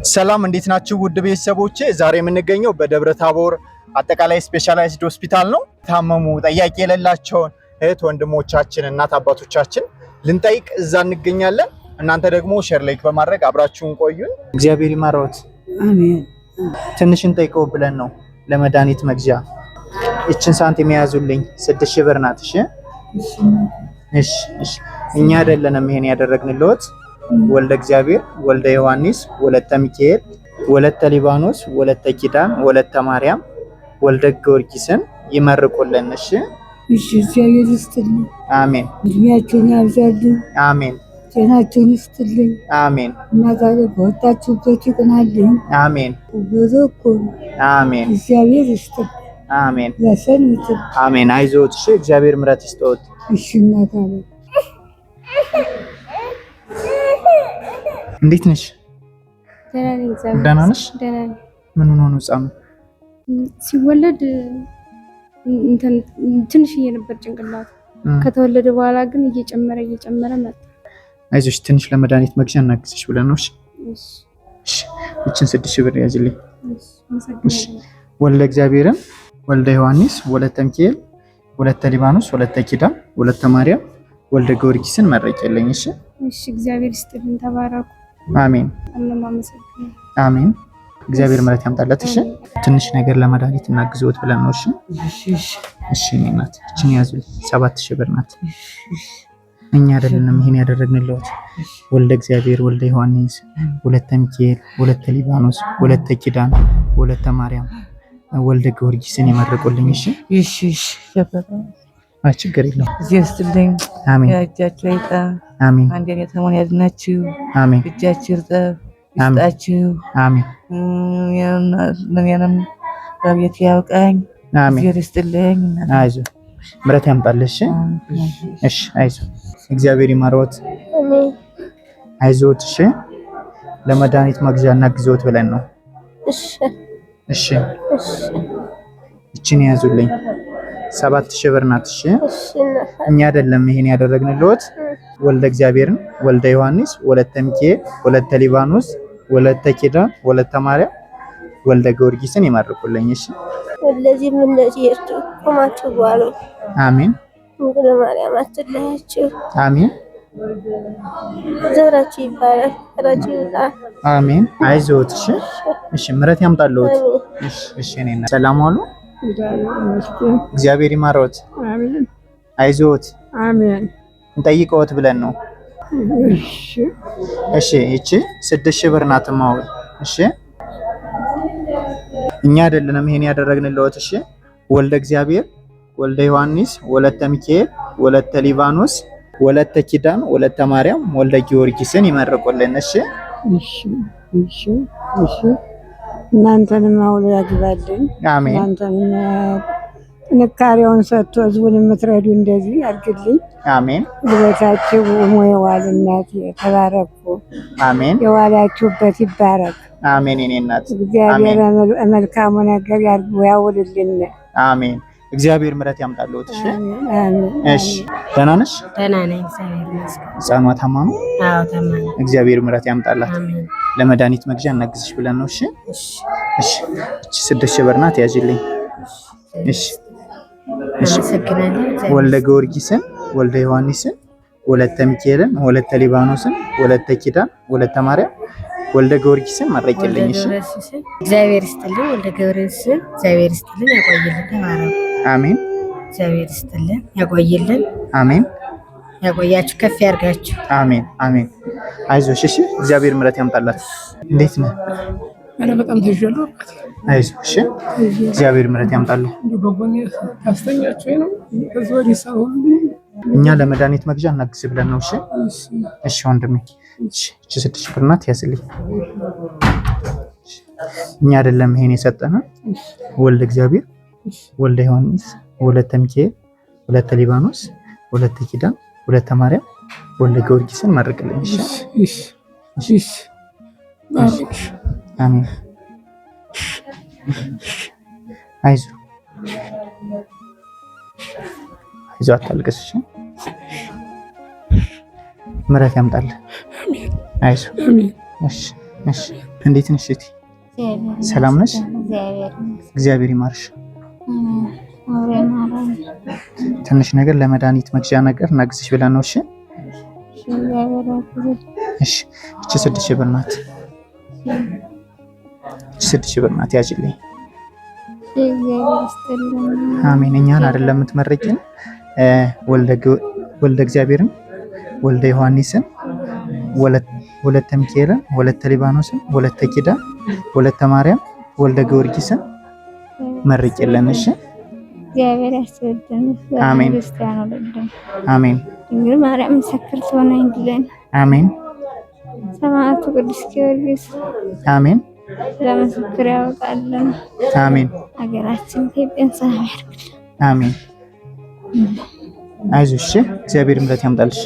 ሰላም እንዴት ናችሁ ውድ ቤተሰቦቼ? ዛሬ የምንገኘው በደብረ ታቦር አጠቃላይ ስፔሻላይዝድ ሆስፒታል ነው። ታመሙ ጠያቂ የሌላቸውን እህት ወንድሞቻችን እናት አባቶቻችን ልንጠይቅ እዛ እንገኛለን። እናንተ ደግሞ ሼር ላይክ በማድረግ አብራችሁን ቆዩን። እግዚአብሔር ይማረዎት። አሜን። ትንሽ እንጠይቀው ብለን ነው ለመድኃኒት መግዣ። እችን ሳንቲም የያዙልኝ 6000 ብር ናት። እሺ እኛ አይደለንም ይሄን ያደረግንልዎት ወልደ እግዚአብሔር ወልደ ዮሐንስ ወለተ ሚካኤል ወለተ ሊባኖስ ወለተ ኪዳን ወለተ ማርያም ወልደ ጊዮርጊስን ይመርቁልን። እሺ እግዚአብሔር ይስጥልኝ። አሜን። እድሜያችሁን ያብዛልኝ። አሜን። ጤናችሁን ይስጥልኝ። አሜን። እናታለ በወጣችሁበት ይቅናልኝ። አሜን። ወዘኮ አሜን። እግዚአብሔር ይስጥልኝ። አሜን። ለሰንት አሜን። አይዞት። እሺ እግዚአብሔር ምሕረት ይስጥዎት። እሺ እናታለ እንዴት ነሽ? ደህና ነሽ? ምን ሆኖ ነው ህፃኑ? ሲወለድ ትንሽዬ ነበር ጭንቅላቱ። ከተወለደ በኋላ ግን እየጨመረ መጣ። አይዞሽ ትንሽ ለመድኃኒት መግዣ እናግዝሽ ብለን ነው። እሺ እችን 6000 ብር ያዝልኝ። እሺ ወልደ እግዚአብሔርን ወልደ ዮሐንስ ወለተ ሚካኤል ወለተ ሊባኖስ ወለተ ኪዳን ወለተ ማርያም ወልደ ጊዮርጊስን መረቂልኝ። እሺ እግዚአብሔር ይስጥልን። ተባረኩ። አሜን። አሜን። እግዚአብሔር ምሕረት ያምጣለት። እሺ ትንሽ ነገር ለመድኃኒት እናግዝዎት ብለን ነው። እሺ እናት እቺን ያዙልኝ 7000 ብር ናት። እኛ አይደለንም ይሄን ያደረግንልዎት ወልደ እግዚአብሔር ወልደ ዮሐንስ ወለተ ሚካኤል ወለተ ሊባኖስ ወለተ ኪዳን ወለተ ማርያም ወልደ ጊዮርጊስን ይመርቁልኝ። እሺ ችግር የለውም። እዚህ ይስጥልኝ። አሜን። እጃችሁ አይጣ። አሜን። አንዴ ተሞን ያድናችሁ። አሜን። እጃችሁ ይርጠብ ይስጣችሁ። አሜን። ለኔንም በቤት ያውቃኝ። አሜን። እዚህ ይስጥልኝ። አይዞ ምሕረት ያምጣልሽ። እሺ አይዞ እግዚአብሔር ይማረዎት። አሜን። አይዞት። እሺ ለመድኃኒት መግዣ እናግዝዎት ብለን ነው። እሺ እቺን ያዙልኝ 7000 ብር ናት። እሺ እኛ አይደለም ይሄን ያደረግንልዎት ወልደ እግዚአብሔርን ወልደ ዮሐንስ ወለተ ሚካኤል ወለተ ሊባኖስ ወለተ ኪዳን ወለተ ማርያም ወልደ ጊዮርጊስን ይመርቁልኝ። እሺ ለዚህም እንደዚህ እርቱ ቆማችሁ ባሉ አሜን። እንግዲህ ለማርያም አትለያችሁ። አሜን። ዘራችሁ ይባላል። ዘራችሁ ይባላል። አሜን። አይዞት። እሺ ምሕረት ያምጣልዎት። እሺ እኔና ሰላም ዋሉ። እግዚአብሔር ይማረዎት። አሜን። አይዞት። አሜን። እንጠይቀዎት ብለን ነው። እሺ እቺ 6000 ብር ናት ማው። እሺ እኛ አይደለንም ይሄን ያደረግንልዎት። እሺ ወልደ እግዚአብሔር ወልደ ዮሐንስ ወለተ ሚካኤል ወለተ ሊባኖስ ወለተ ኪዳን ወለተ ማርያም ወልደ ጊዮርጊስን ይመርቁልን። እሺ እናንተንም አውሎ ያግባልን። አሜን። እናንተንም ጥንካሬውን ሰጥቶ ህዝቡን የምትረዱ እንደዚህ ያድርግልኝ። አሜን። ጉልበታችሁ ሞየዋል። እናት ተባረኩ። አሜን። የዋላችሁበት ይባረክ። አሜን። የኔ እናት እግዚአብሔር መልካሙ ነገር ያውልልን። አሜን። እግዚአብሔር ምሕረት ያምጣልዎት። እሺ እሺ ደህና ነሽ? ደህና ነኝ እግዚአብሔር ይመስገን። ህፃኗ ታማ ነው? አዎ ታማ ነው። እግዚአብሔር ምሕረት ያምጣላት። አሜን። ለመድኃኒት መግዣ እናግዝሽ ብለን ነው። እሺ እሺ እቺ 6000 ብር ናት ያዥልኝ። እሺ ወልደ ጊዮርጊስን ወልደ ዮሐንስን ወለተ ሚካኤልን ወለተ ሊባኖስን ወለተ ኪዳን ወለተ ማርያም ወልደ ጊዮርጊስን መረቂልኝ። እሺ እግዚአብሔር ይስጥልኝ። ወልደ ጊዮርጊስን እግዚአብሔር ይስጥልኝ ያቆይልን። ተባረኩ። አሜን። እግዚአብሔር ይስጥልን ያቆይልን። አሜን። ያቆያችሁ ከፍ ያርጋችሁ። አሜን አሜን። አይዞሽ። እሺ እግዚአብሔር ምሕረት ያምጣላት። እንዴት ነህ? እኔ በጣም ተሽሎኝ። አይዞሽ። እግዚአብሔር ምሕረት ያምጣልህ። በጎን ያስተኛችሁ ነው። ከዚህ ወዲህ ሳይሆን እኛ ለመድኃኒት መግዣ እናግዝ ብለን ነው። እሺ ወንድሜ እቺ 6000 ብር ናት ያዝልኝ። እኛ አይደለም ይሄን የሰጠነ ወልደ እግዚአብሔር ወልደ ዮሐንስ ወለተ ሚካኤል ወለተ ሊባኖስ ወለተ ኪዳን ወለተ ማርያም ወልደ ጊዮርጊስን መርቅልኝ። እሺ አሜን። አይዞ አታልቅስ። ምሕረት ያምጣልህ። አይዞህ። እሺ እንዴት ነሽ እህቴ? ሰላም ነሽ? እግዚአብሔር ይማርሽ። ትንሽ ነገር ለመድኃኒት መግዣ ነገር እናግዝሽ ብለን ነው። እሺ እሺ። እቺ 6,000 ብር ናት። 6,000 ብር ናት። ያዥልኝ። አሜን። እኛን አይደለም የምትመረቂን ወልደ እግዚአብሔርን፣ ወልደ ዮሐንስን፣ ወለተ ሚካኤልን፣ ወለተ ሊባኖስን፣ ወለተ ኪዳን፣ ወለተ ማርያም፣ ወልደ ጊዮርጊስን መርቂልን። እሺ እግዚአብሔር ያስወደን። አሜን አሜን። ድንግል ማርያም ምስክር ትሆነልን። አሜን። ሰማዕቱ ቅዱስ ጊዮርጊስ አሜን። ለምስክር ያውቃልን። አሜን። ሀገራችን ኢትዮጵያን ሰላም ያርግልን። አሜን። አይዞሽ፣ እግዚአብሔር ምሕረት ያምጣልሽ።